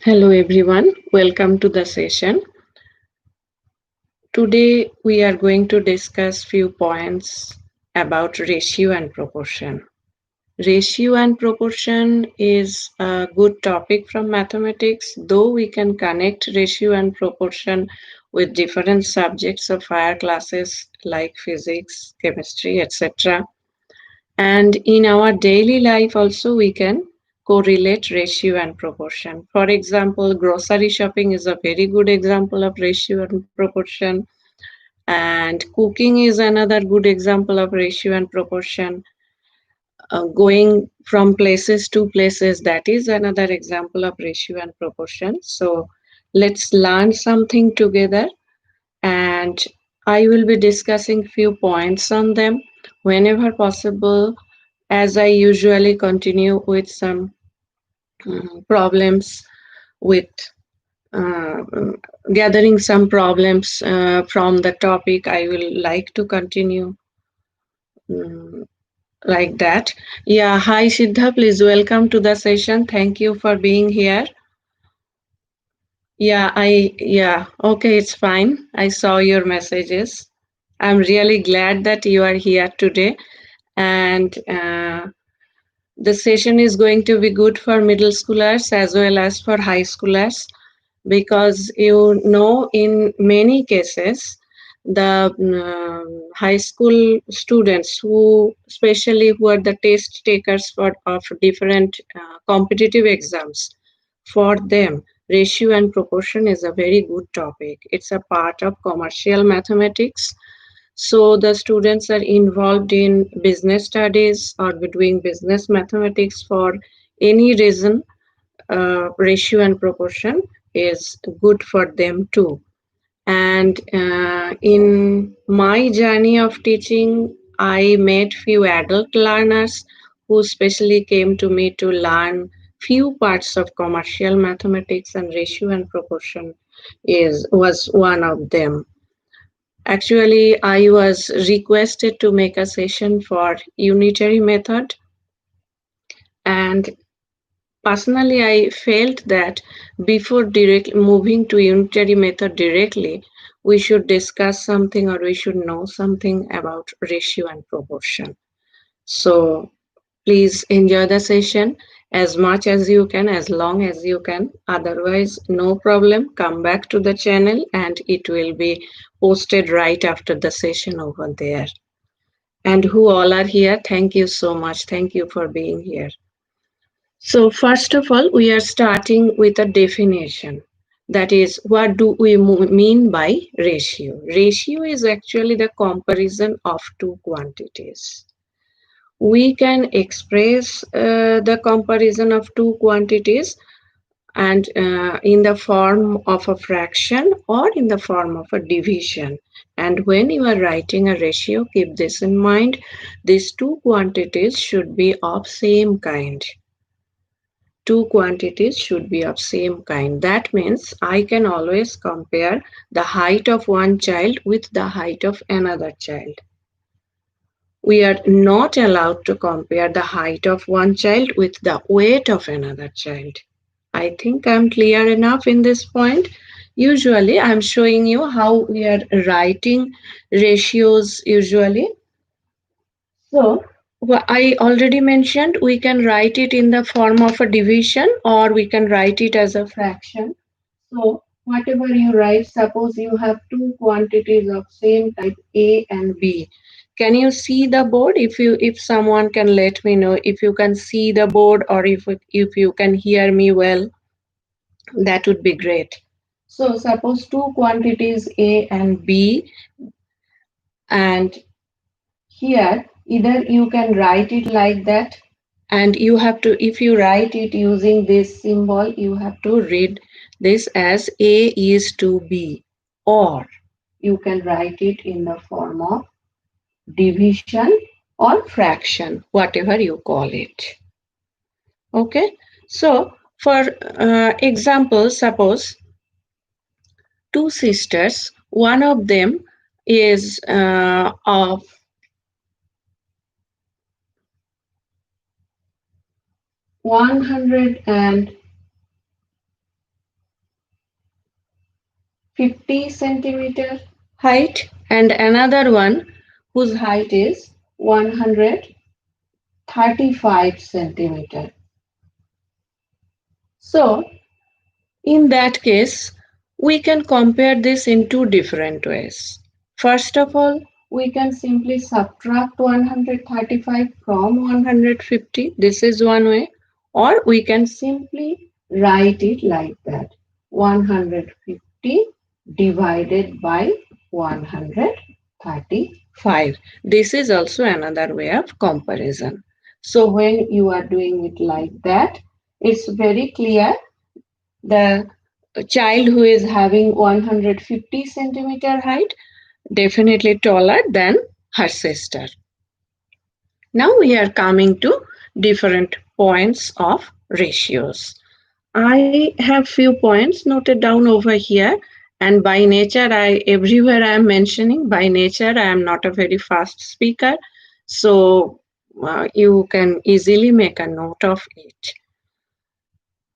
Hello everyone, welcome to the session. Today we are going to discuss few points about ratio and proportion. Ratio and proportion is a good topic from mathematics, though we can connect ratio and proportion with different subjects of higher classes like physics, chemistry, etc. And in our daily life also we can correlate ratio and proportion. For example, grocery shopping is a very good example of ratio and proportion. And cooking is another good example of ratio and proportion. Going from places to places, that is another example of ratio and proportion. So let's learn something together, and I will be discussing few points on them whenever possible, as I usually continue with some problems with uh, gathering some problems from the topic. I will like to continue um, like that. Yeah, hi Siddha, please welcome to the session. Thank you for being here. Yeah, okay, it's fine. I saw your messages. I'm really glad that you are here today. And the session is going to be good for middle schoolers as well as for high schoolers, because you know in many cases the high school students who especially who are the test takers for of different competitive exams, for them ratio and proportion is a very good topic. It's a part of commercial mathematics, so the students are involved in business studies or doing business mathematics for any reason. Ratio and proportion is good for them too. And in my journey of teaching, I met few adult learners who specially came to me to learn few parts of commercial mathematics, and ratio and proportion is was one of them. Actually, I was requested to make a session for unitary method, and personally, I felt that before moving to unitary method directly, we should discuss something or we should know something about ratio and proportion. So please enjoy the session as much as you can, as long as you can. Otherwise, no problem. Come back to the channel and it will be posted right after the session over there. And who all are here, thank you so much. Thank you for being here. So first of all, we are starting with a definition. That is, what do we mean by ratio? Ratio is actually the comparison of two quantities. We can express the comparison of two quantities and in the form of a fraction or in the form of a division. And when you are writing a ratio, keep this in mind. These two quantities should be of same kind. Two quantities should be of same kind. That means I can always compare the height of one child with the height of another child. We are not allowed to compare the height of one child with the weight of another child. I think I'm clear enough in this point. Usually, I'm showing you how we are writing ratios usually. So, I already mentioned we can write it in the form of a division or we can write it as a fraction. So, whatever you write, suppose you have two quantities of same type A and B. Can you see the board? If someone can let me know if you can see the board, or if you can hear me well, that would be great. So, suppose two quantities A and B, and here, either you can write it like that, and you have to, if you write it using this symbol, you have to read this as A is to B, or you can write it in the form of division or fraction, whatever you call it. Okay, so for example, suppose two sisters, one of them is of 100 and 50 centimeter height, and another one whose height is 135 centimeter. So in that case, we can compare this in two different ways. First of all, we can simply subtract 135 from 150. This is one way. Or we can simply write it like that. 150 divided by 135. This is also another way of comparison. So when you are doing it like that, it's very clear the child who is having 150 centimeter height definitely taller than her sister. Now we are coming to different points of ratios. I have few points noted down over here, and by nature I everywhere I am mentioning by nature I am not a very fast speaker, so you can easily make a note of it.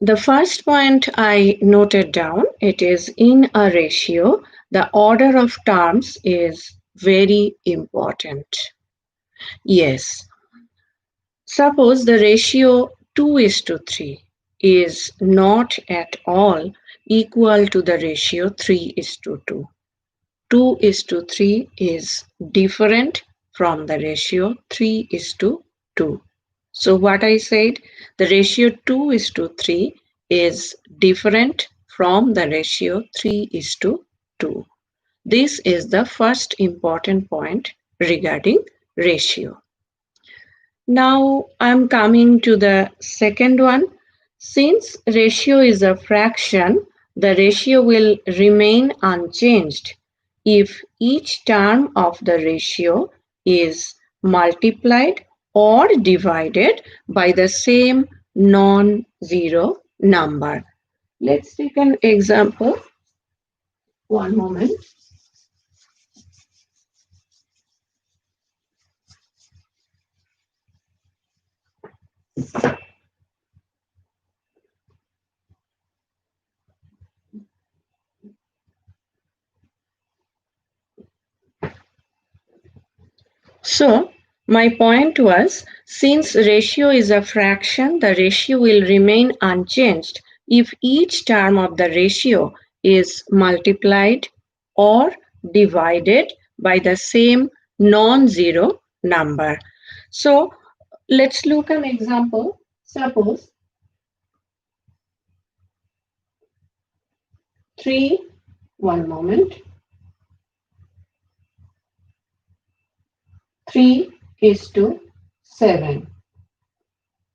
The first point I noted down, it is in a ratio, the order of terms is very important. Yes, suppose the ratio 2 is to 3 is not at all equal to the ratio 3 is to 2. 2 is to 3 is different from the ratio 3 is to 2. So what I said, the ratio 2 is to 3 is different from the ratio 3 is to 2. This is the first important point regarding ratio. Now I'm coming to the second one. Since ratio is a fraction, the ratio will remain unchanged if each term of the ratio is multiplied or divided by the same non-zero number. Let's take an example. One moment. So, my point was, since ratio is a fraction, the ratio will remain unchanged if each term of the ratio is multiplied or divided by the same non-zero number. So, let's look an example. Suppose 3, one moment, 3 is to 7.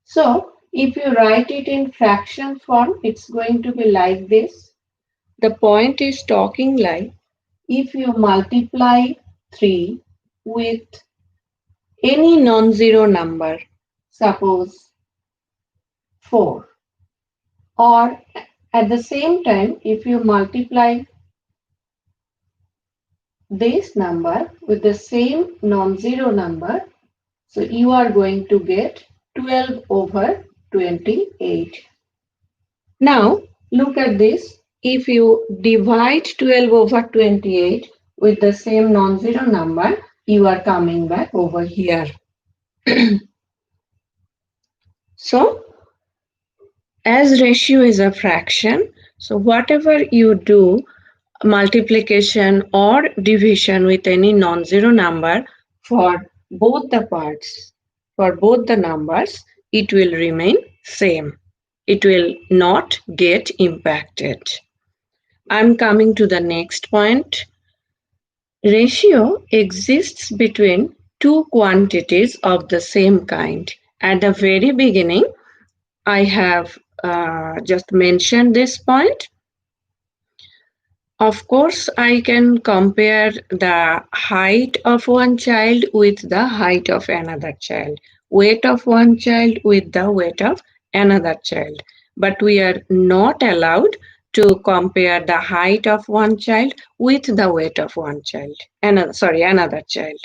So, if you write it in fraction form, it's going to be like this. The point is talking like if you multiply 3 with any non-zero number, suppose 4, or at the same time, if you multiply this number with the same non-zero number, so you are going to get 12 over 28. Now, look at this. If you divide 12 over 28 with the same non-zero number, you are coming back over here. So, as ratio is a fraction, so whatever you do, multiplication or division with any non-zero number for both the parts, for both the numbers, it will remain same. It will not get impacted. I'm coming to the next point. Ratio exists between two quantities of the same kind. At the very beginning, I have just mentioned this point. Of course, I can compare the height of one child with the height of another child, weight of one child with the weight of another child. But we are not allowed to compare the height of one child with the weight of one child, another child.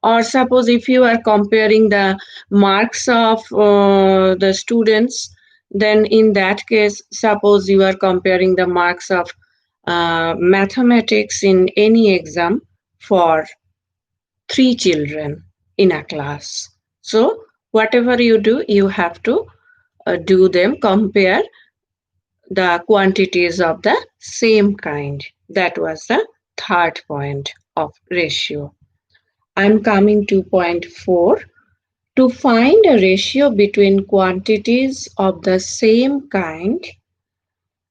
Or suppose if you are comparing the marks of the students, then in that case, suppose you are comparing the marks of mathematics in any exam for three children in a class. So, whatever you do, you have to do them, compare the quantities of the same kind. That was the third point of ratio. I'm coming to point 4. To find a ratio between quantities of the same kind,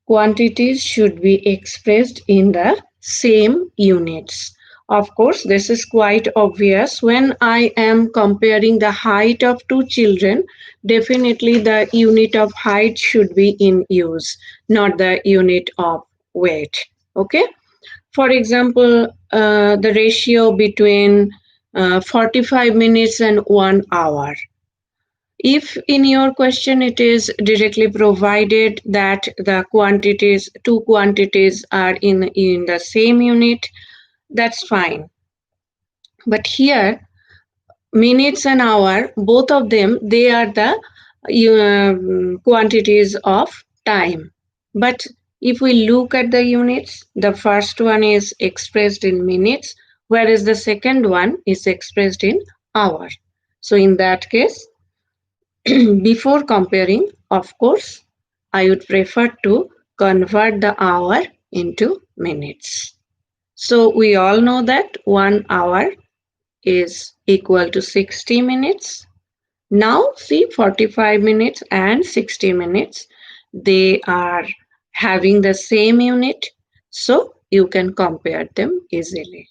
quantities should be expressed in the same units. Of course, this is quite obvious. When I am comparing the height of two children, definitely the unit of height should be in use, not the unit of weight. Okay? For example, the ratio between 45 minutes and 1 hour. If in your question it is directly provided that the quantities, two quantities are in the same unit, that's fine. But here, minutes and hour, both of them, they are the quantities of time. But if we look at the units, the first one is expressed in minutes, whereas the second one is expressed in hour. So in that case, before comparing, of course, I would prefer to convert the hour into minutes. So we all know that 1 hour is equal to 60 minutes. Now see 45 minutes and 60 minutes. They are having the same unit, so you can compare them easily.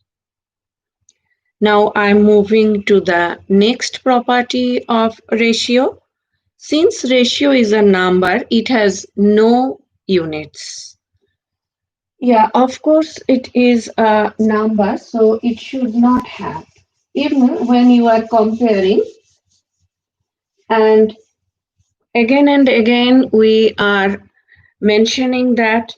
Now I'm moving to the next property of ratio. Since ratio is a number, it has no units. Yeah, of course, it is a number, so it should not have. Even when you are comparing, and again, we are mentioning that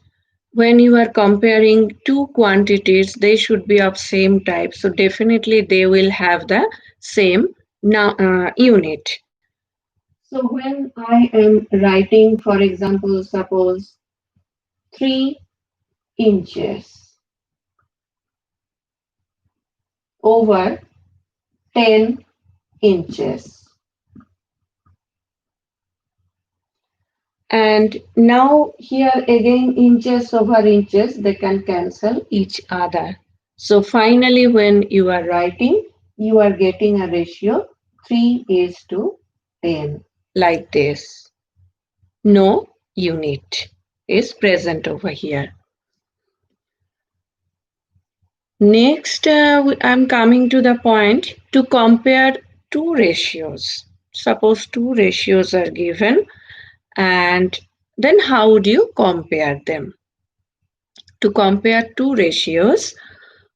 when you are comparing two quantities, they should be of same type. So definitely they will have the same unit. So when I am writing, for example, suppose 3 inches over 10 inches. And now here again inches over inches, they can cancel each other. So finally when you are writing, you are getting a ratio 3 is to 10 like this. No unit is present over here. Next, I'm coming to the point to compare two ratios. Suppose two ratios are given, and then how would you compare them? To compare two ratios,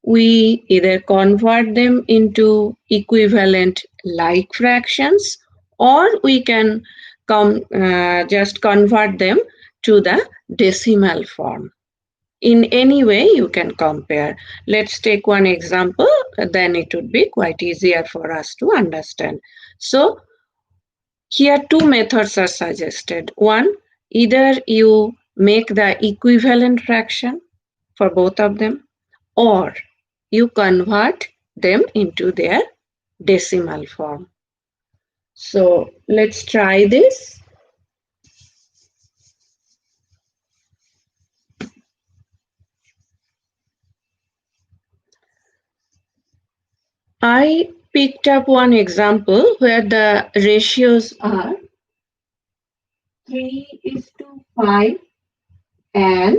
we either convert them into equivalent like fractions, or we can just convert them to the decimal form. In any way you can compare. Let's take one example, then it would be quite easier for us to understand. So here two methods are suggested. One, either you make the equivalent fraction for both of them, or you convert them into their decimal form. So let's try this. I picked up one example where the ratios are 3 is to 5 and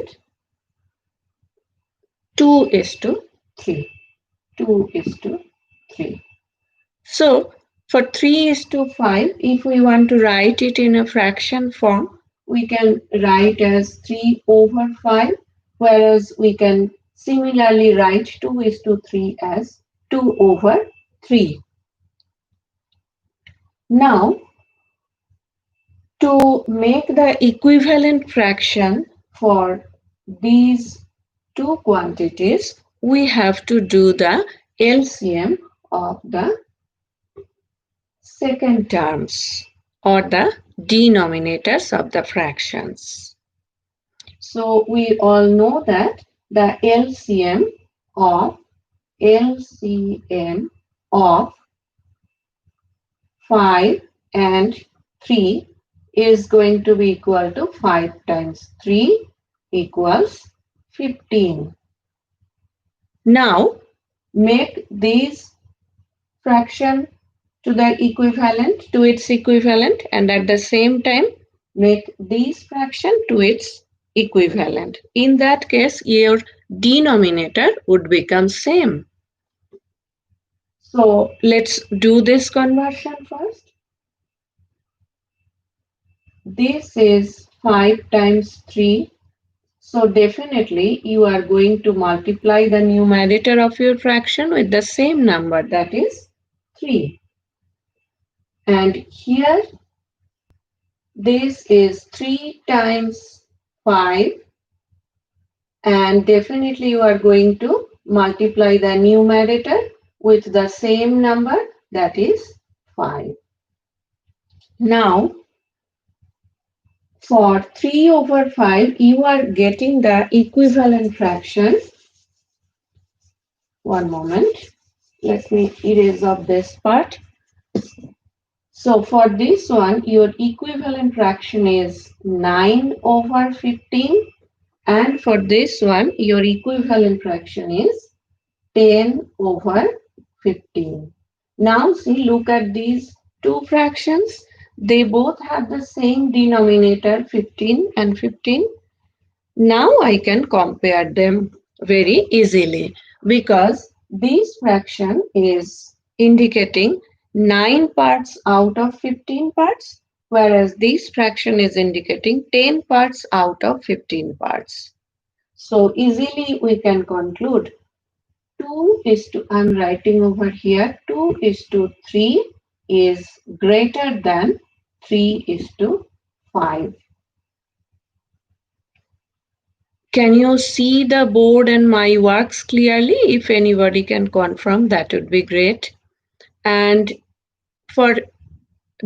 2 is to 3. 2 is to 3. So for 3 is to 5, if we want to write it in a fraction form, we can write as 3 over 5, whereas we can similarly write 2 is to 3 as 2 over 3. Now, to make the equivalent fraction for these two quantities, we have to do the LCM of the second terms or the denominators of the fractions. So we all know that the LCM of 5 and 3 is going to be equal to 5 times 3 equals 15. Now make these fraction to its equivalent, and at the same time make these fraction to its equivalent. In that case your denominator would become same. So let's do this conversion first. This is 5 times 3. So definitely you are going to multiply the numerator of your fraction with the same number, that is 3. And here this is 3 times 5, and definitely you are going to multiply the numerator with the same number, that is 5. Now for 3 over 5 you are getting the equivalent fraction. One moment, let me erase off this part. So for this one your equivalent fraction is 9 over 15, and for this one your equivalent fraction is 10 over 15. Now see, look at these two fractions. They both have the same denominator 15 and 15. Now I can compare them very easily because this fraction is indicating 9 parts out of 15 parts, whereas this fraction is indicating 10 parts out of 15 parts. So easily we can conclude 2 is to, I'm writing over here, 2 is to 3 is greater than 3 is to 5. Can you see the board and my works clearly? If anybody can confirm, that would be great. And for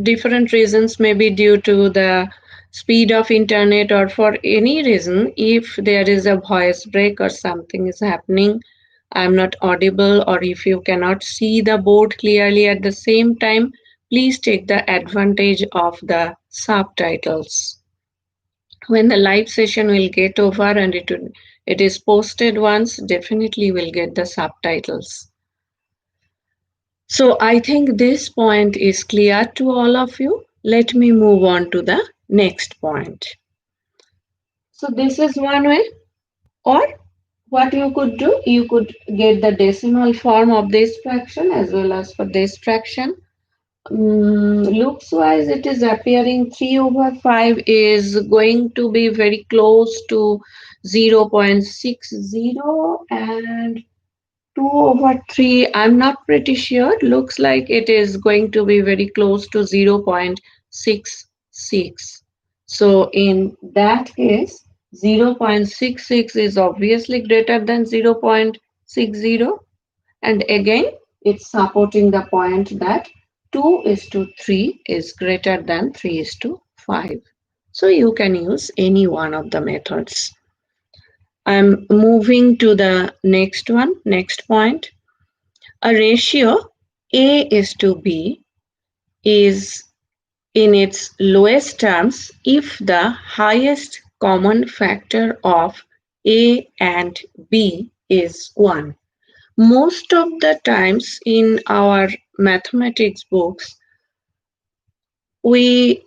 different reasons, maybe due to the speed of internet or for any reason, if there is a voice break or something is happening, I'm not audible, or if you cannot see the board clearly at the same time, please take the advantage of the subtitles. When the live session will get over and it is posted once, definitely will get the subtitles. So I think this point is clear to all of you. Let me move on to the next point. So this is one way, or what you could do, you could get the decimal form of this fraction as well as for this fraction. Looks wise it is appearing 3 over 5 is going to be very close to 0.60, and 2 over 3 I'm not pretty sure, looks like it is going to be very close to 0.66. So in that case 0.66 is obviously greater than 0.60, and again it's supporting the point that 2 is to 3 is greater than 3 is to 5. So you can use any one of the methods. I'm moving to the next one, next point. A ratio A is to B is in its lowest terms if the highest common factor of A and B is 1. Most of the times in our mathematics books, we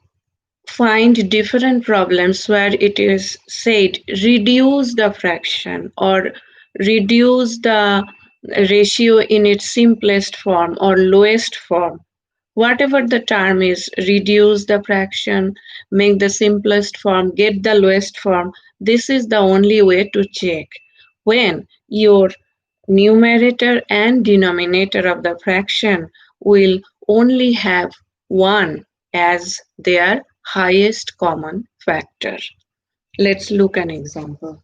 find different problems where it is said reduce the fraction or reduce the ratio in its simplest form or lowest form. Whatever the term is, reduce the fraction, make the simplest form, get the lowest form. This is the only way to check when your numerator and denominator of the fraction will only have 1 as their highest common factor. Let's look an example.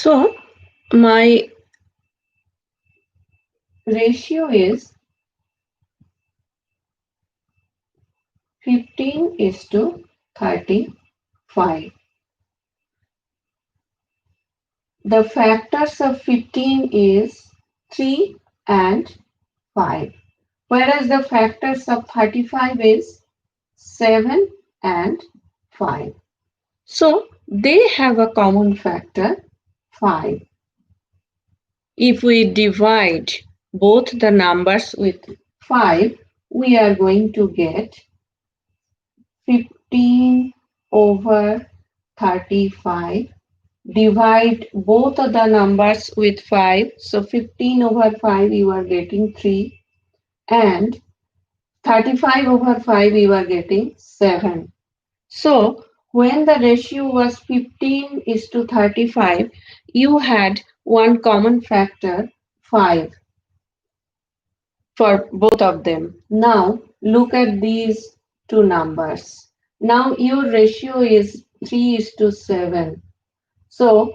So my ratio is 15 is to 35. The factors of 15 is 3 and 5, whereas the factors of 35 is 7 and 5. So they have a common factor 5. If we divide both the numbers with 5, we are going to get 15 over 35. Divide both of the numbers with 5. So 15 over 5 you are getting 3 and 35 over 5 you are getting 7. So when the ratio was 15 is to 35, you had one common factor 5 for both of them. Now look at these two numbers. Now your ratio is 3 is to 7. So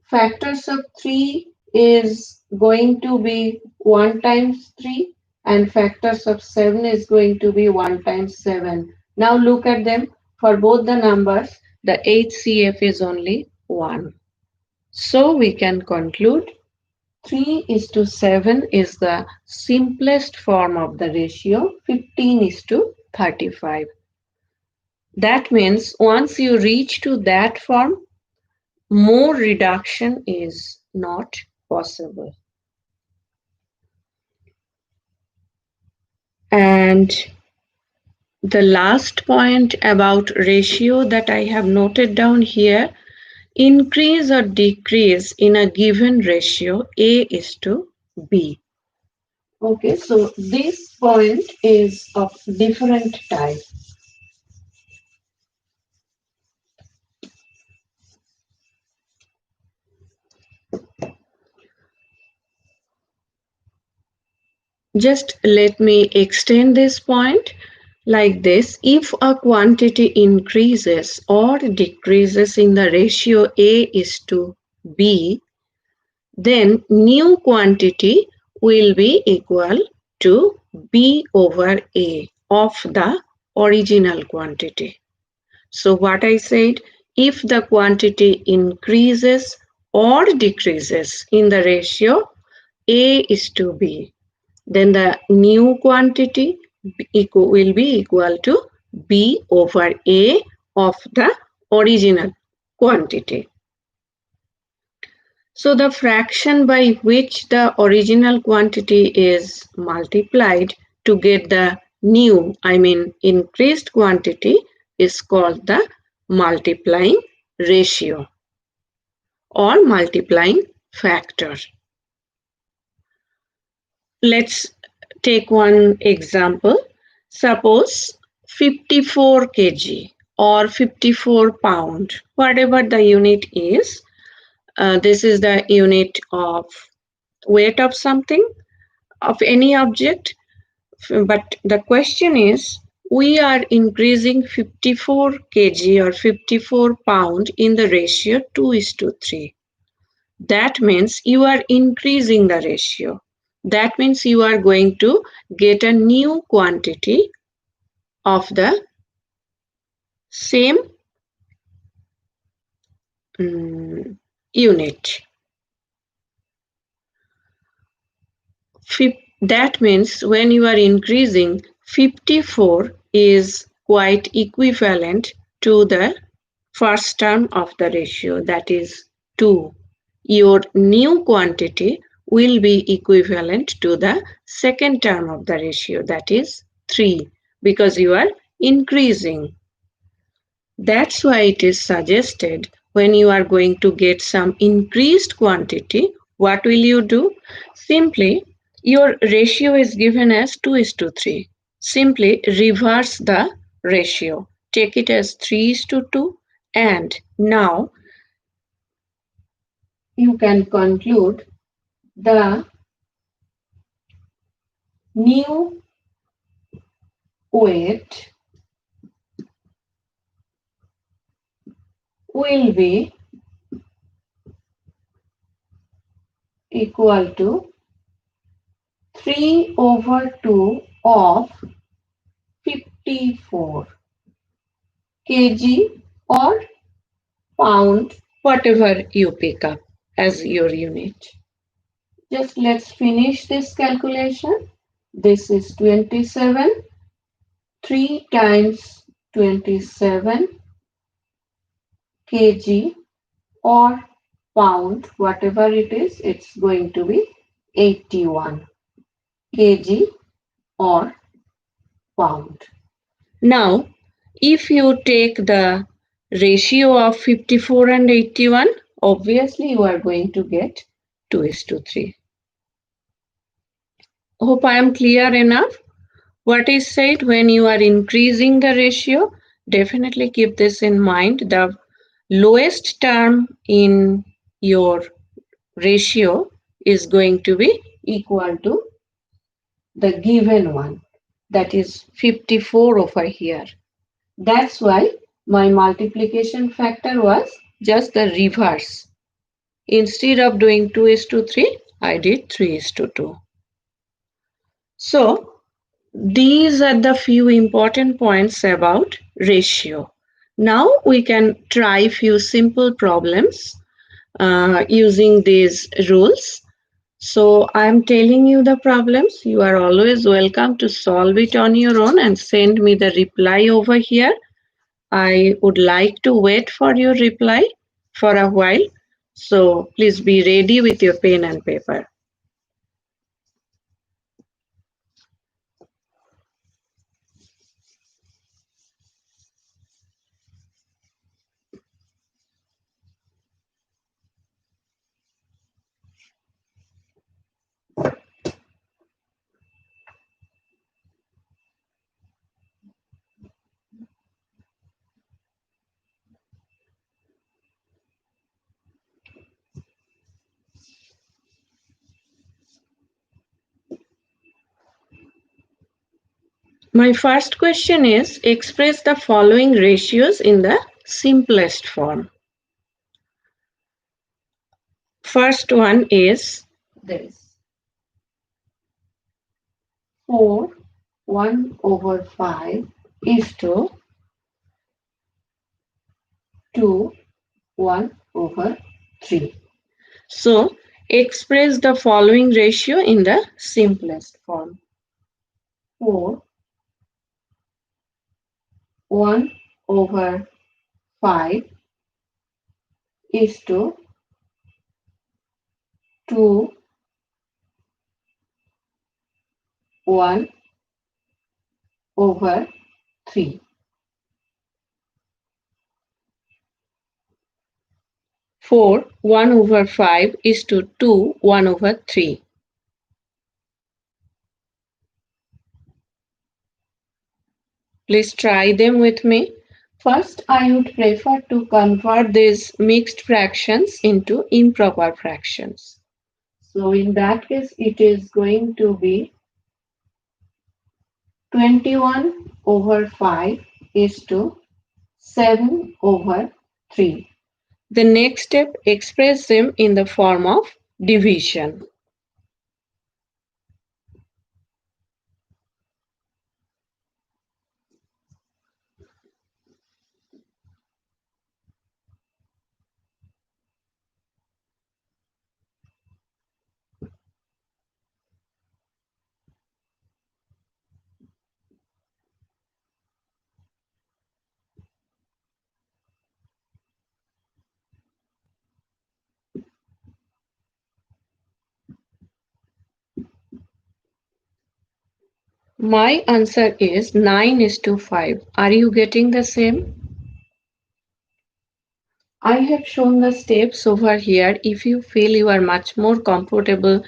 factors of 3 is going to be 1 times 3 and factors of 7 is going to be 1 times 7. Now look at them. For both the numbers, the HCF is only 1. So we can conclude 3 is to 7 is the simplest form of the ratio 15 is to 35. That means once you reach to that form, more reduction is not possible. And the last point about ratio that I have noted down here, increase or decrease in a given ratio A is to B. Okay, so this point is of different type. Just let me extend this point like this. If a quantity increases or decreases in the ratio A is to B, then new quantity will be equal to B over A of the original quantity. So what I said, if the quantity increases or decreases in the ratio A is to B, then the new quantity will be equal to B over A of the original quantity. So the fraction by which the original quantity is multiplied to get the new, increased quantity is called the multiplying ratio or multiplying factor. Let's take one example. Suppose 54 kg or 54 pound, whatever the unit is. This is the unit of weight of something, of any object. But the question is, we are increasing 54 kg or 54 pound in the ratio 2 is to 3. That means you are increasing the ratio. That means you are going to get a new quantity of the same unit. That means when you are increasing, 54 is quite equivalent to the first term of the ratio, that is 2. Your new quantity will be equivalent to the second term of the ratio, that is 3, because you are increasing. That's why it is suggested when you are going to get some increased quantity, what will you do? Simply, your ratio is given as 2 is to 3. Simply reverse the ratio. Take it as 3 is to 2, and now you can conclude the new weight will be equal to 3 over 2 of 54 kg or pound, whatever you pick up as your unit. Just let's finish this calculation. This is 27. 3 times 27 kg or pound, whatever it is, it's going to be 81 kg or pound. Now, if you take the ratio of 54 and 81, obviously you are going to get 2 is to 3. Hope I am clear enough. What is said when you are increasing the ratio, definitely keep this in mind. The lowest term in your ratio is going to be equal to the given one, that is 54 over here. That's why my multiplication factor was just the reverse. Instead of doing 2 is to 3, I did 3 is to 2. So these are the few important points about ratio. Now we can try few simple problems using these rules. So I'm telling you the problems. You are always welcome to solve it on your own and send me the reply over here. I would like to wait for your reply for a while. So please be ready with your pen and paper. My first question is express the following ratios in the simplest form. First one is this 4 1 over 5 is to 2 1 over 3. So express the following ratio in the simplest form. 4 1 over 5 is to 2 1 over 3. 4 1 over 5 is to 2 1 over 3. Please try them with me. First, I would prefer to convert these mixed fractions into improper fractions. So in that case, it is going to be 21 over 5 is to 7 over 3. The next step, express them in the form of division. My answer is 9 is to 5. Are you getting the same? I have shown the steps over here. If you feel you are much more comfortable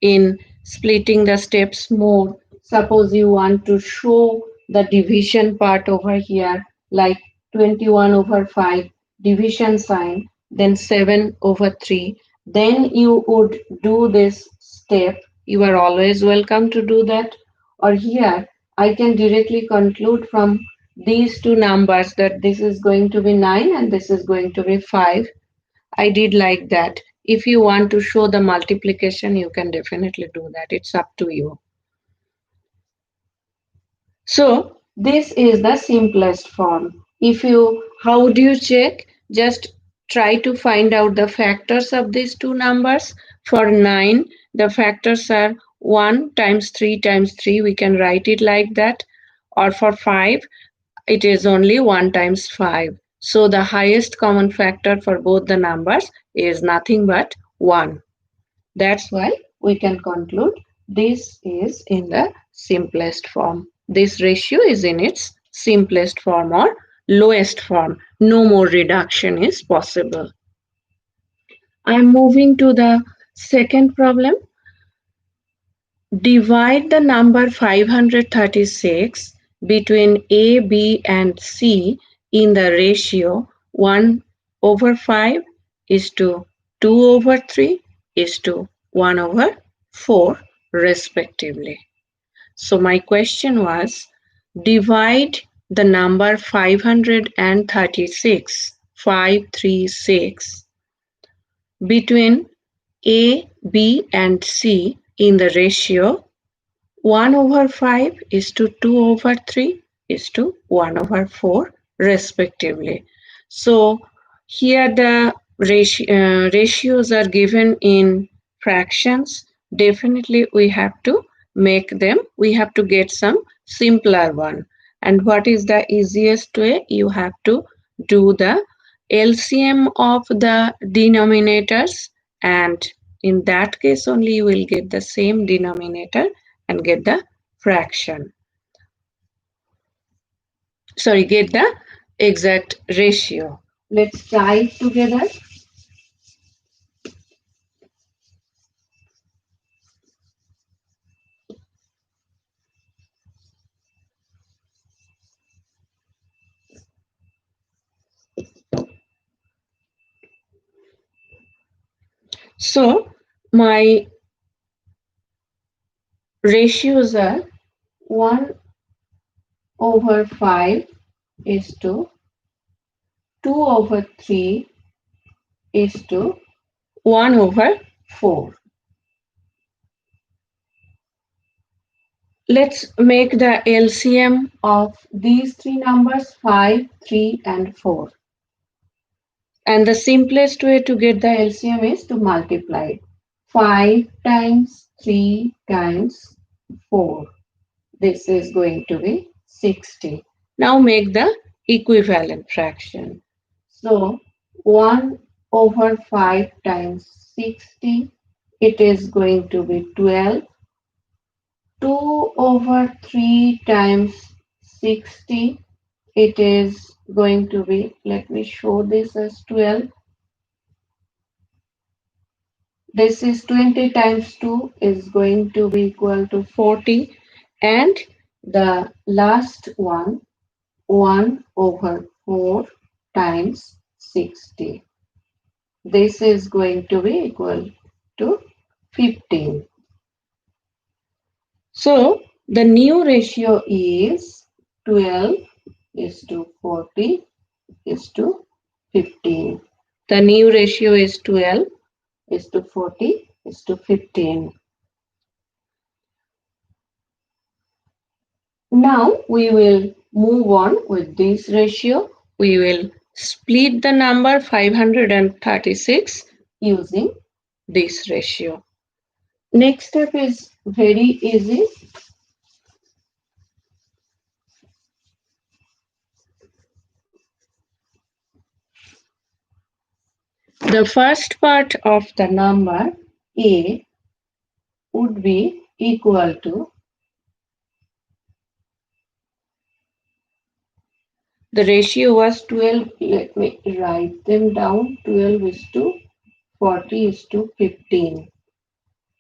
in splitting the steps more, suppose you want to show the division part over here, like 21 over 5, division sign, then 7 over 3, then you would do this step. You are always welcome to do that. Or here, I can directly conclude from these two numbers that this is going to be 9 and this is going to be 5. I did like that. If you want to show the multiplication, you can definitely do that. It's up to you. So this is the simplest form. How do you check? Just try to find out the factors of these two numbers. For 9, the factors are 1 times 3 times 3. We can write it like that. Or for 5, it is only 1 times 5. So the highest common factor for both the numbers is nothing but 1. That's why we can conclude this is in the simplest form. This ratio is in its simplest form or lowest form. No more reduction is possible. I'm moving to the second problem. Divide the number 536 between A, B, and C in the ratio 1 over 5 is to 2 over 3 is to 1 over 4 respectively. So my question was, divide the number 536 between A, B, and C in the ratio 1 over 5 is to 2 over 3 is to 1 over 4 respectively. So here the ratios are given in fractions. Definitely we have to make them, we have to get some simpler one. And what is the easiest way? You have to do the LCM of the denominators, and in that case only you will get the same denominator and get the fraction. Sorry, get the exact ratio. Let's try it together. So my ratios are 1 over 5 is to 2 over 3 is to 1 over 4. Let's make the LCM of these three numbers 5, 3 and 4. And the simplest way to get the LCM is to multiply 5 times 3 times 4. This is going to be 60. Now make the equivalent fraction. So 1 over 5 times 60, it is going to be 12. 2 over 3 times 60, it is going to be, let me show this as 12. This is 20 times 2 is going to be equal to 40. And the last one, 1 over 4 times 60. This is going to be equal to 15. So the new ratio is 12 is to 40 is to 15. The new ratio is 12 is to 40 is to 15. Now we will move on with this ratio. We will split the number 536 using this ratio. Next step is very easy. The first part of the number A would be equal to the ratio was 12. Let me write them down. 12 is to 40 is to 15.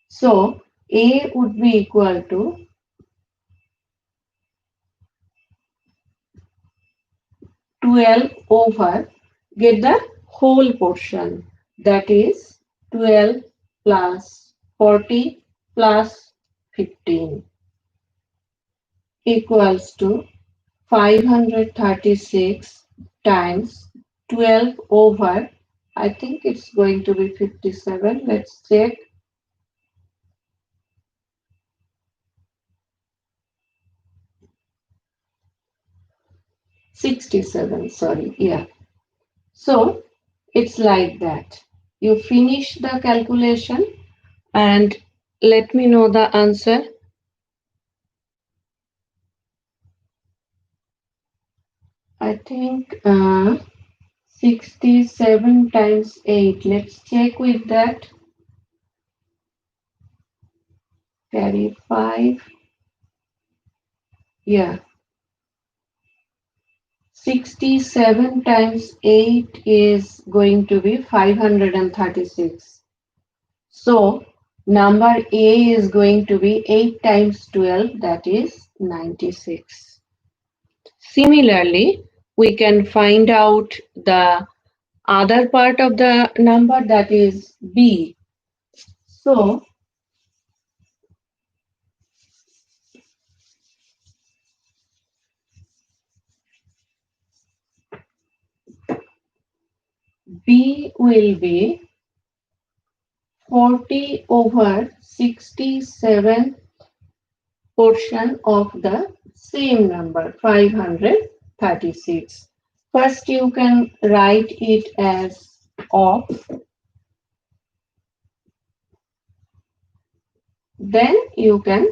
So A would be equal to 12 over, get the whole portion, that is 12 plus 40 plus 15 equals to 536 times 12 over I think it's going to be 57. Let's check. 67, sorry. Yeah. So it's like that. You finish the calculation and let me know the answer. I think 67 times 8. Let's check with that. Carry 5. Yeah. 67 times 8 is going to be 536. So number A is going to be 8 times 12, that is 96. Similarly, we can find out the other part of the number, that is B. So B will be 40 over 67 portion of the same number 536. First you can write it as of, then you can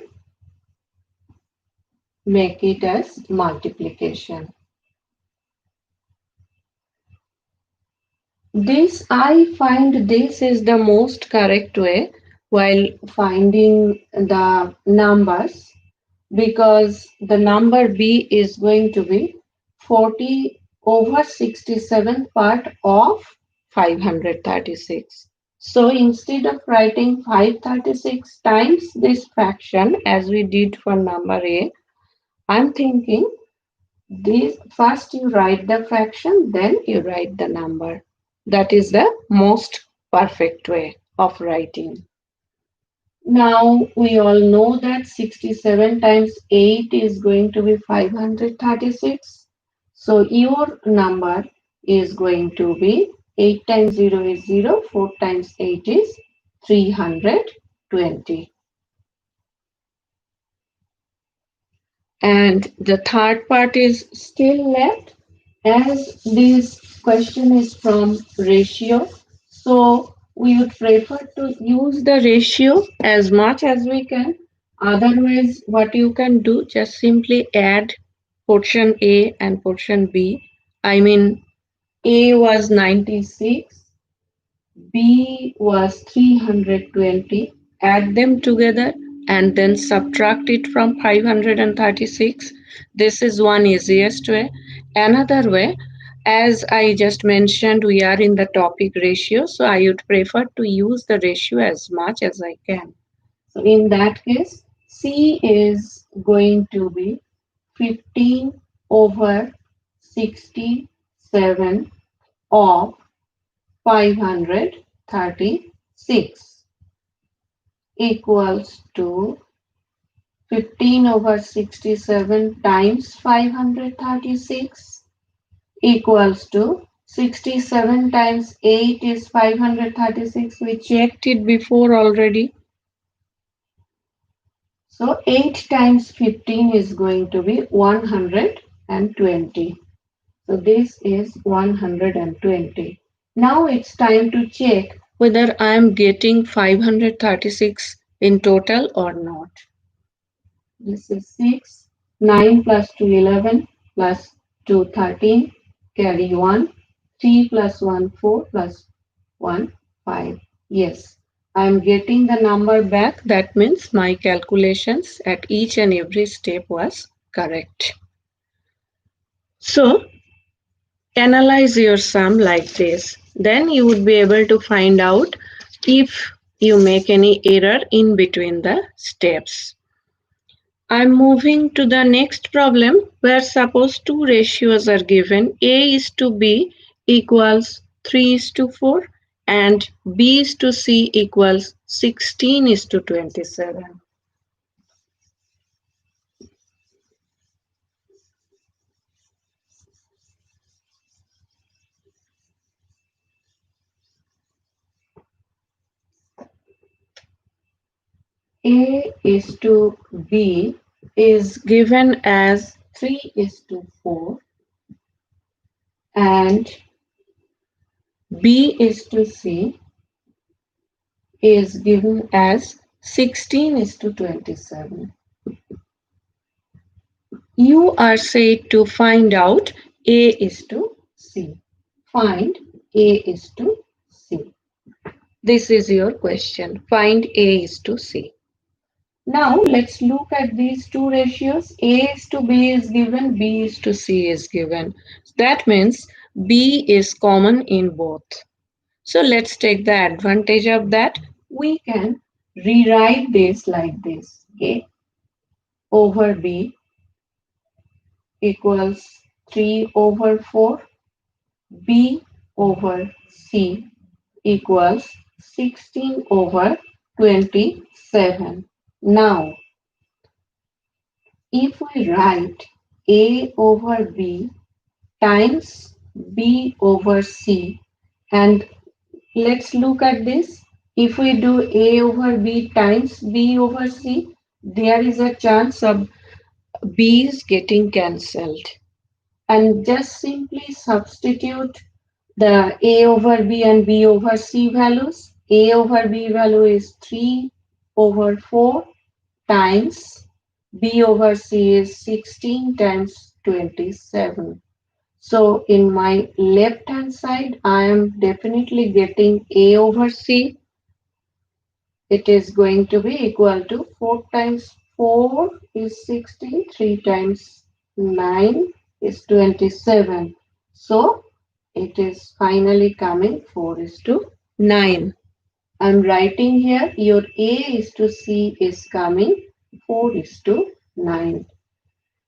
make it as multiplication. This, I find this is the most correct way while finding the numbers, because the number B is going to be 40 over 67 part of 536. So instead of writing 536 times this fraction as we did for number A, I'm thinking this first you write the fraction, then you write the number. That is the most perfect way of writing. Now we all know that 67 times 8 is going to be 536. So your number is going to be 8 times 0 is 0, 4 times 8 is 320. And the third part is still left, as this question is from ratio. So we would prefer to use the ratio as much as we can. Otherwise, what you can do, just simply add portion A and portion B. I mean, A was 96, B was 320. Add them together and then subtract it from 536. This is one easiest way. Another way, as I just mentioned, we are in the topic ratio, so I would prefer to use the ratio as much as I can. So in that case, C is going to be 15 over 67 of 536 equals to 15 over 67 times 536 equals to 67 times 8 is 536. We checked it before already. So 8 times 15 is going to be 120. So this is 120. Now it's time to check whether I am getting 536 in total or not. This is 6, 9 plus 2 11 plus 2 13, carry 1, 3 plus 1 4 plus 1 5. Yes, I am getting the number back. That means my calculations at each and every step was correct. So analyze your sum like this. Then you would be able to find out if you make any error in between the steps. I'm moving to the next problem where suppose two ratios are given. A is to B equals 3 is to 4 and B is to C equals 16 is to 27. A is to B is given as 3 is to 4 and B is to C is given as 16 is to 27. You are said to find out A is to C. Find A is to C. This is your question. Find A is to C. Now let's look at these two ratios. A is to B is given, B is to C is given. That means B is common in both. So let's take the advantage of that. We can rewrite this like this. A over B equals 3 over 4. B over C equals 16 over 27. Now, if we write A over B times B over C, and let's look at this. If we do A over B times B over C, there is a chance of B's getting cancelled. And just simply substitute the A over B and B over C values. A over B value is 3 over 4 times B over C is 16 times 27. So in my left hand side, I am definitely getting A over C. It is going to be equal to 4 times 4 is 16, 3 times 9 is 27. So it is finally coming 4 is to 9. I'm writing here your A is to C is coming 4 is to 9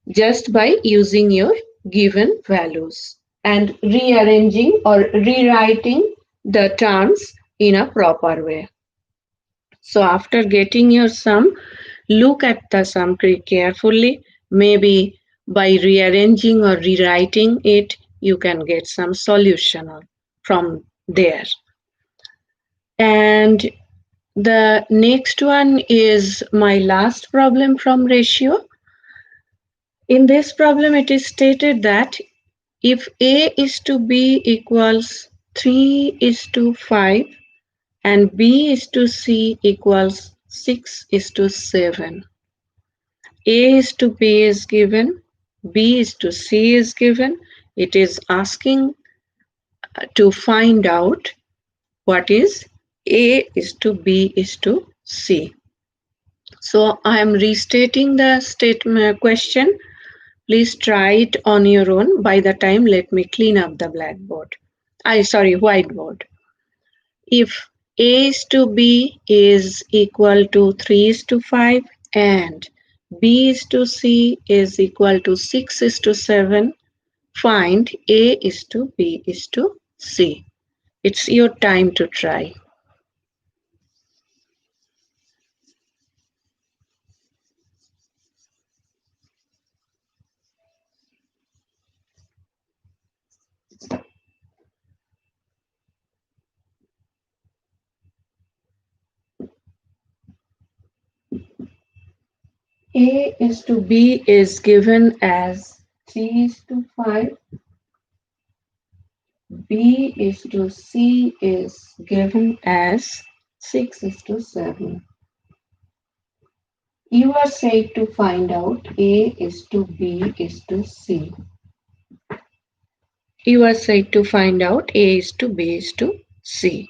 just by using your given values and rearranging or rewriting the terms in a proper way. So after getting your sum, look at the sum carefully. Maybe by rearranging or rewriting it, you can get some solution from there. And the next one is my last problem from ratio. In this problem, it is stated that if A is to B equals 3 is to 5 and B is to C equals 6 is to 7. A is to B is given, B is to C is given. It is asking to find out what is A is to B is to C. So I am restating the statement question. Please try it on your own. By the time, let me clean up the blackboard. Whiteboard. If A is to B is equal to 3 is to 5 and B is to C is equal to 6 is to 7, find A is to B is to C. It's your time to try. A is to B is given as 3 is to 5. B is to C is given as 6 is to 7. You are said to find out A is to B is to C. You are said to find out A is to B is to C.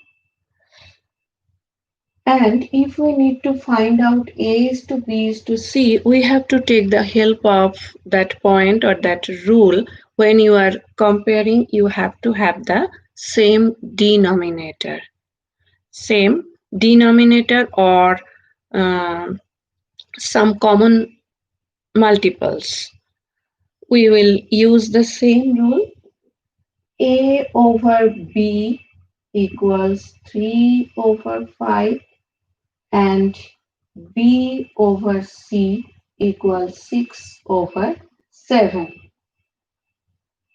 And if we need to find out A is to B is to C, we have to take the help of that point or that rule. When you are comparing, you have to have the same denominator. Same denominator or some common multiples. We will use the same rule. A over B equals 3 over 5 and B over C equals 6 over 7.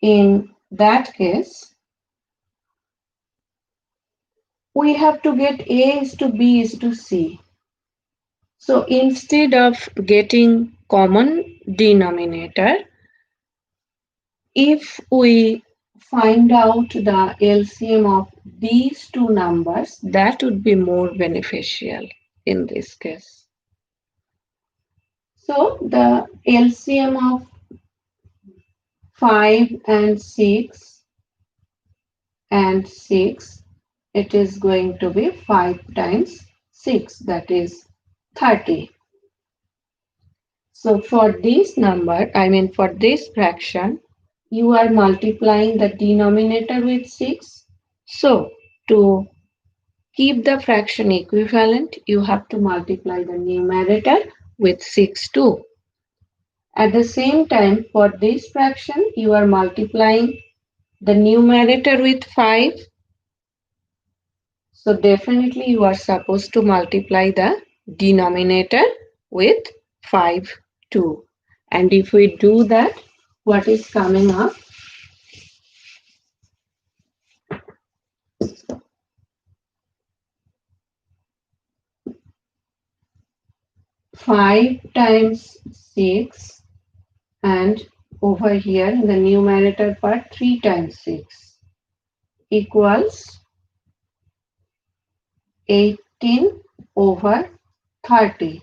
In that case, we have to get A is to B is to C. So instead of getting common denominator, if we find out the LCM of these two numbers, that would be more beneficial in this case. So the LCM of 5 and 6 and 6, it is going to be 5 times 6, that is 30. So for this number, I mean for this fraction, you are multiplying the denominator with 6. So to keep the fraction equivalent, you have to multiply the numerator with 6 too. At the same time, for this fraction, you are multiplying the numerator with 5. So definitely you are supposed to multiply the denominator with 5 too. And if we do that, what is coming up? 5 times 6, and over here in the numerator part 3 times 6 equals 18 over 30.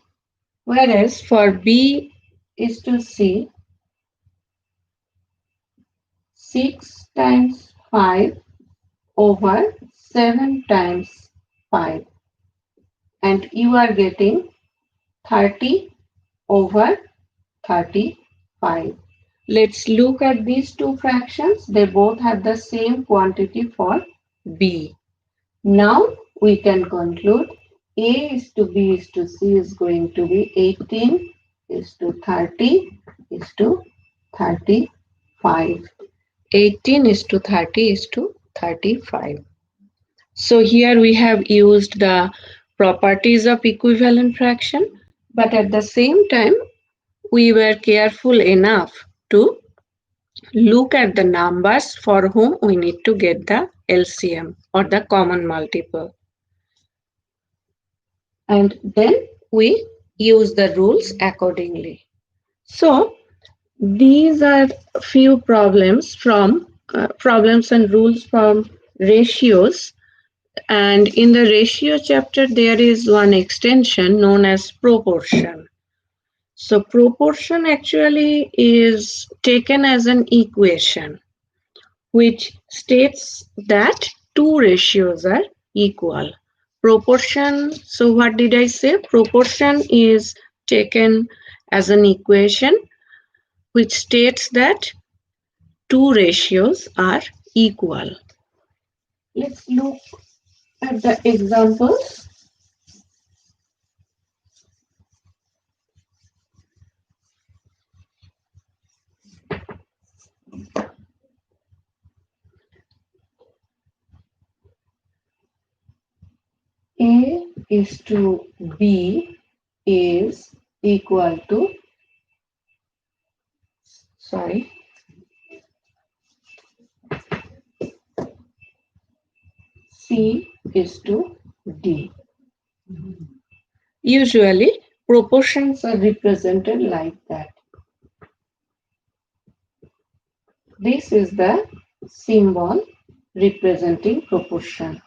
Whereas for B is to C, 6 times 5 over 7 times 5, and you are getting 30 over 35. Let's look at these two fractions. They both have the same quantity for B. Now we can conclude A is to B is to C is going to be 18 is to 30 is to 35. 18 is to 30 is to 35. So here we have used the properties of equivalent fraction, but at the same time we were careful enough to look at the numbers for whom we need to get the LCM or the common multiple. And then we use the rules accordingly. So these are few problems from problems and rules from ratios. And in the ratio chapter, there is one extension known as proportion. So proportion actually is taken as an equation which states that two ratios are equal. Proportion, so what did I say? Proportion is taken as an equation which states that two ratios are equal. Let's look at the examples. A is to B is equal to, sorry, C is to D. Usually, proportions are represented like that. This is the symbol representing proportion.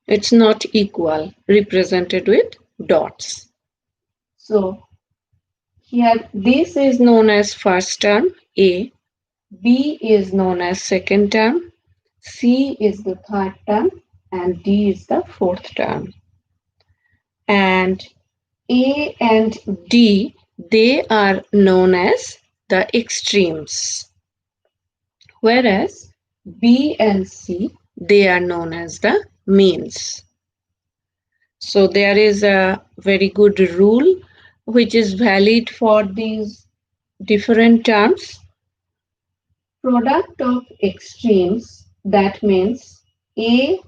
It's not equal, represented with dots. So, here this is known as first term A, B is known as second term, C is the third term, and D is the fourth term. And A and D, they are known as the extremes. Whereas B and C, they are known as the means. So there is a very good rule which is valid for these different terms. Product of extremes, that means A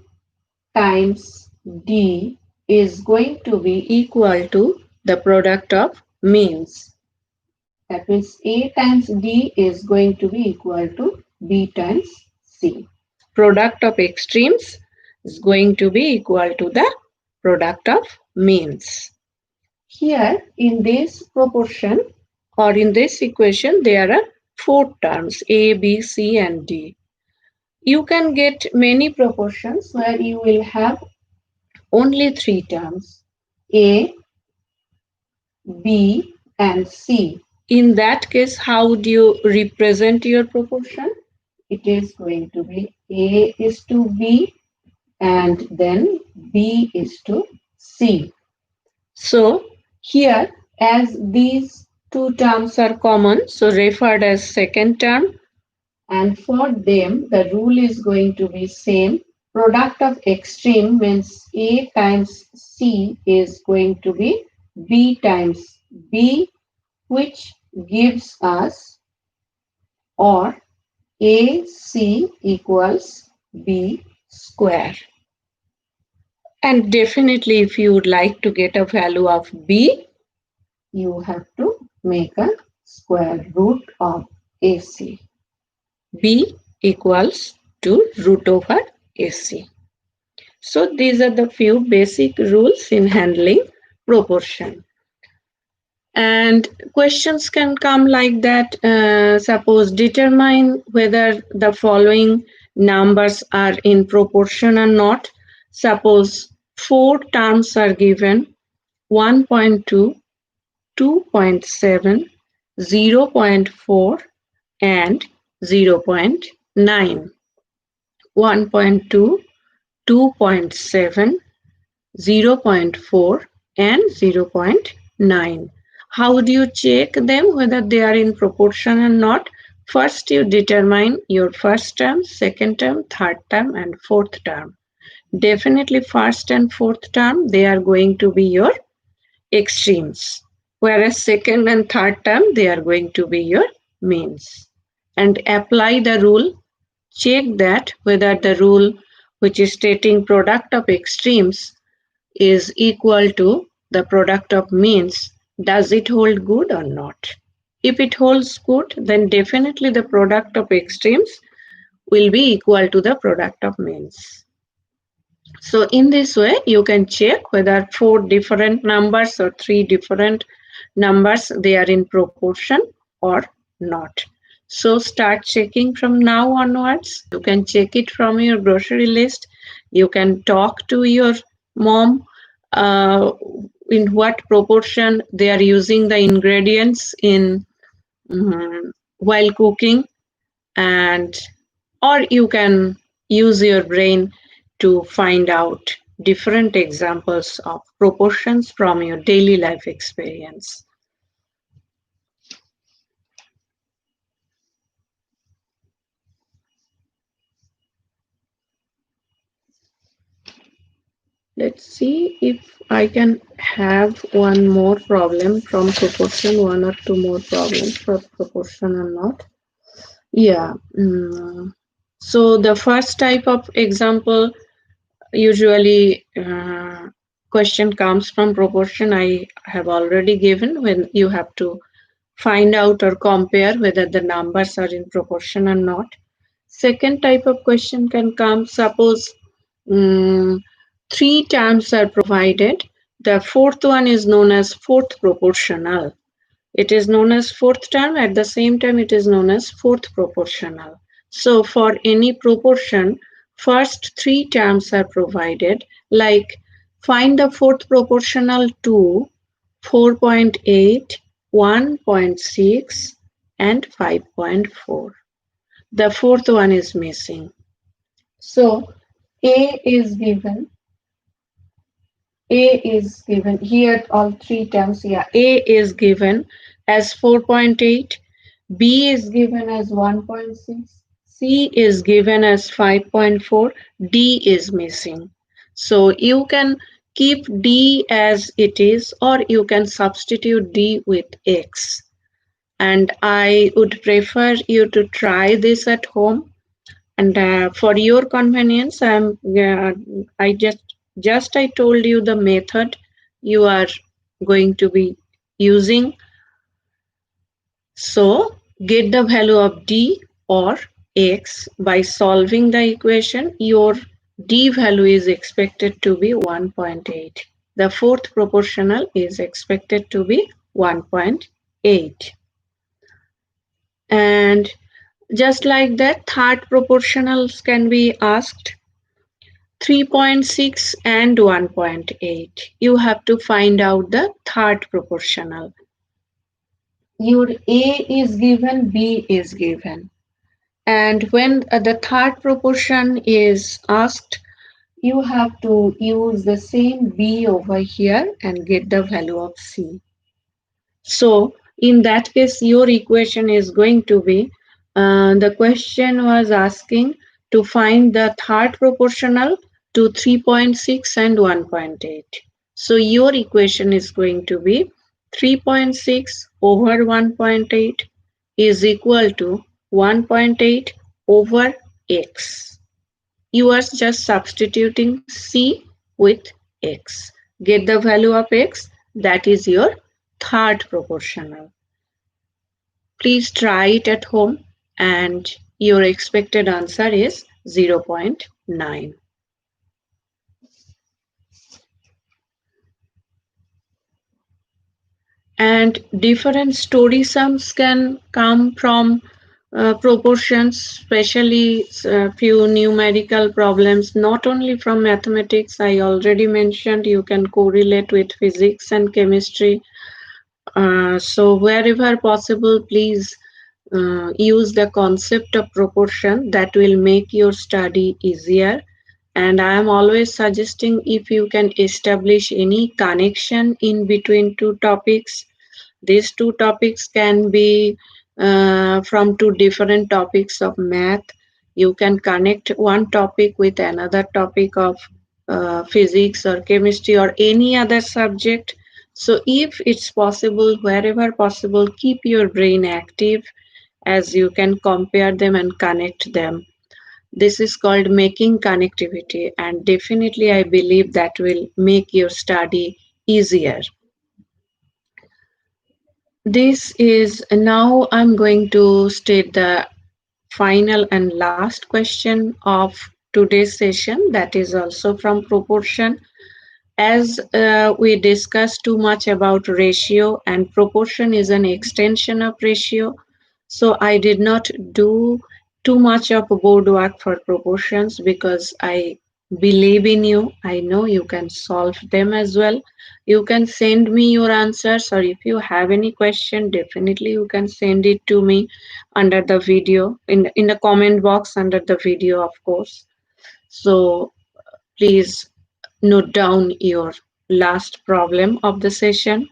times D is going to be equal to the product of means. That means A times D is going to be equal to B times C. Product of extremes is going to be equal to the product of means. Here in this proportion or in this equation, there are four terms A, B, C, and D. You can get many proportions where you will have only three terms A, B, and C. In that case, how do you represent your proportion? It is going to be A is to B and then B is to C. So here, as these two terms are common, so referred as second term, and for them the rule is going to be same. Product of extreme means A times C is going to be B times B, which gives us or AC equals B square. And definitely if you would like to get a value of B, you have to make a square root of AC. B equals to root over AC. So these are the few basic rules in handling proportion. And questions can come like that. Suppose determine whether the following numbers are in proportion or not. Suppose four terms are given 1.2, 2.7, 0.4, and 0.9. 1.2, 2.7, 0.4, and 0.9. How do you check them whether they are in proportion or not? First, you determine your first term, second term, third term, and fourth term. Definitely, first and fourth term, they are going to be your extremes, whereas second and third term, they are going to be your means. And apply the rule. Check that whether the rule which is stating product of extremes is equal to the product of means, does it hold good or not? If it holds good, then definitely the product of extremes will be equal to the product of means. So in this way, you can check whether four different numbers or three different numbers, they are in proportion or not. So start checking from now onwards. You can check it from your grocery list. You can talk to your mom in what proportion they are using the ingredients in while cooking, and or you can use your brain to find out different examples of proportions from your daily life experience. Let's see if I can have one more problem from proportion, one or two more problems for proportion or not. Yeah. So the first type of example, usually question comes from proportion. I have already given when you have to find out or compare whether the numbers are in proportion or not. Second type of question can come, suppose three terms are provided. The fourth one is known as fourth proportional. It is known as fourth term. At the same time, it is known as fourth proportional. So for any proportion, first three terms are provided, like find the fourth proportional to 4.8, 1.6, and 5.4. The fourth one is missing. So A is given. A is given here, all three terms. Yeah, A is given as 4.8, B is given as 1.6, C is given as 5.4, D is missing. So you can keep D as it is, or you can substitute D with X. And I would prefer you to try this at home. And for your convenience, I just told you the method you are going to be using. So get the value of D or X by solving the equation. Your D value is expected to be 1.8. the fourth proportional is expected to be 1.8. And just like that, third proportionals can be asked. 3.6 and 1.8. You have to find out the third proportional. Your A is given, B is given. And when the third proportion is asked, you have to use the same B over here and get the value of C. So in that case, your equation is going to be, the question was asking to find the third proportional to 3.6 and 1.8. So your equation is going to be 3.6 over 1.8 is equal to 1.8 over x. You are just substituting C with x. Get the value of x, that is your third proportional. Please try it at home and your expected answer is 0.9. And different story sums can come from proportions, especially few numerical problems, not only from mathematics. I already mentioned you can correlate with physics and chemistry. So wherever possible, please use the concept of proportion. That will make your study easier. And I am always suggesting, if you can establish any connection in between two topics, these two topics can be from two different topics of math. You can connect one topic with another topic of physics or chemistry or any other subject. So if it's possible, wherever possible, keep your brain active as you can compare them and connect them. This is called making connectivity, and definitely I believe that will make your study easier. This is now I'm going to state the final and last question of today's session, that is also from proportion. As we discussed too much about ratio, and proportion is an extension of ratio, so I did not do too much of board work for proportions because I believe in you. I know you can solve them as well. You can send me your answers, or if you have any question, definitely you can send it to me under the video, in the comment box under the video, of course. So please note down your last problem of the session.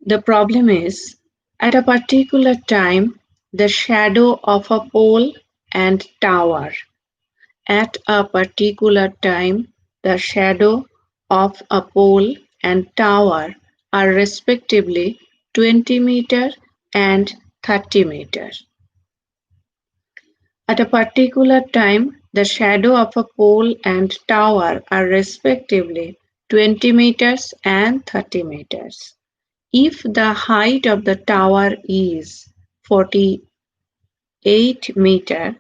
The problem is, at a particular time, the shadow of a pole and tower. At a particular time, the shadow of a pole and tower are respectively 20 meter and 30 meter. At a particular time, the shadow of a pole and tower are respectively 20 meters and 30 meters. If the height of the tower is 48 meter,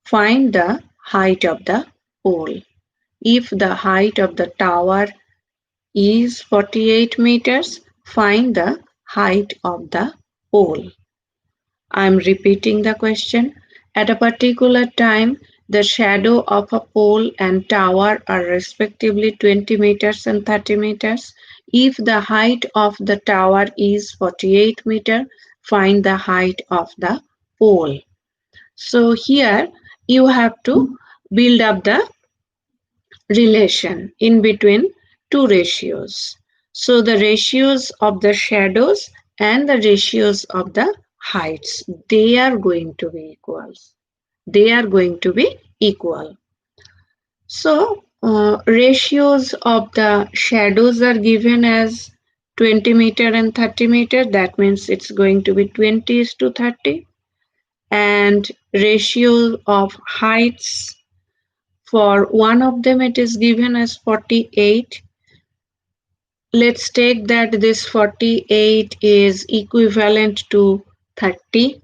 find the height of the pole. If the height of the tower is 48 meters, find the height of the pole. I'm repeating the question. At a particular time, the shadow of a pole and tower are respectively 20 meters and 30 meters. If the height of the tower is 48 meters, find the height of the pole. So here you have to build up the relation in between two ratios. So the ratios of the shadows and the ratios of the heights, they are going to be equal. They are going to be equal. So ratios of the shadows are given as 20 meter and 30 meter. That means it's going to be 20 is to 30. And ratio of heights, for one of them it is given as 48. Let's take that this 48 is equivalent to 30.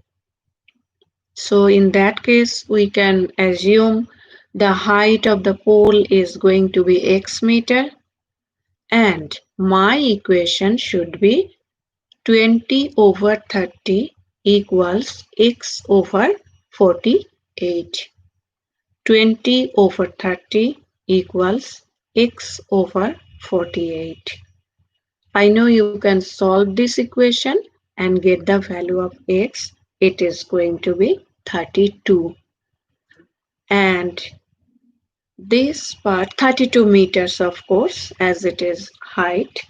So in that case, we can assume the height of the pole is going to be x meter And my equation should be 20 over 30 equals x over 48. 20 over 30 equals x over 48. I know you can solve this equation and get the value of x. It is going to be 32. And this part, 32 meters, of course, as it is height.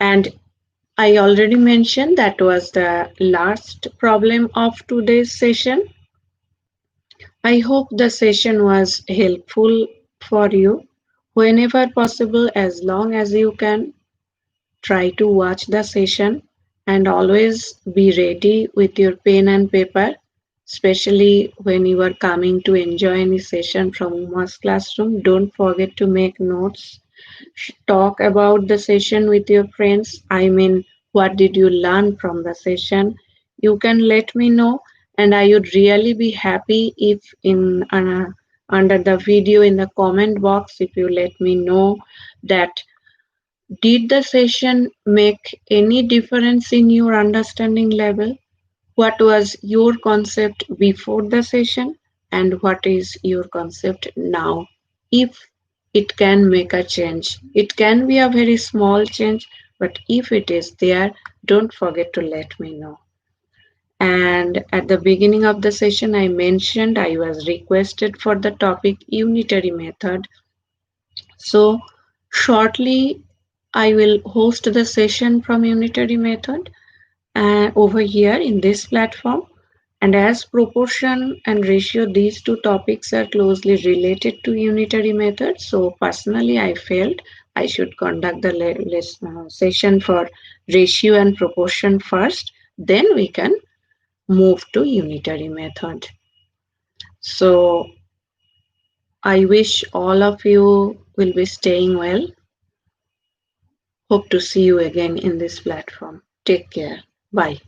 And I already mentioned that was the last problem of today's session. I hope the session was helpful for you. Whenever possible, as long as you can, try to watch the session and always be ready with your pen and paper, especially when you are coming to enjoy any session from Uma's classroom. Don't forget to make notes. Talk about the session with your friends. I mean, what did you learn from the session? You can let me know, and I would really be happy if in under the video in the comment box, if you let me know that did the session make any difference in your understanding level? What was your concept before the session and what is your concept now? If it can make a change, it can be a very small change, but if it is there, don't forget to let me know. And at the beginning of the session, I mentioned I was requested for the topic unitary method. So, shortly, I will host the session from unitary method over here in this platform. And as proportion and ratio, these two topics are closely related to unitary method. So personally, I felt I should conduct the session for ratio and proportion first. Then we can move to unitary method. So I wish all of you will be staying well. Hope to see you again in this platform. Take care. Bye.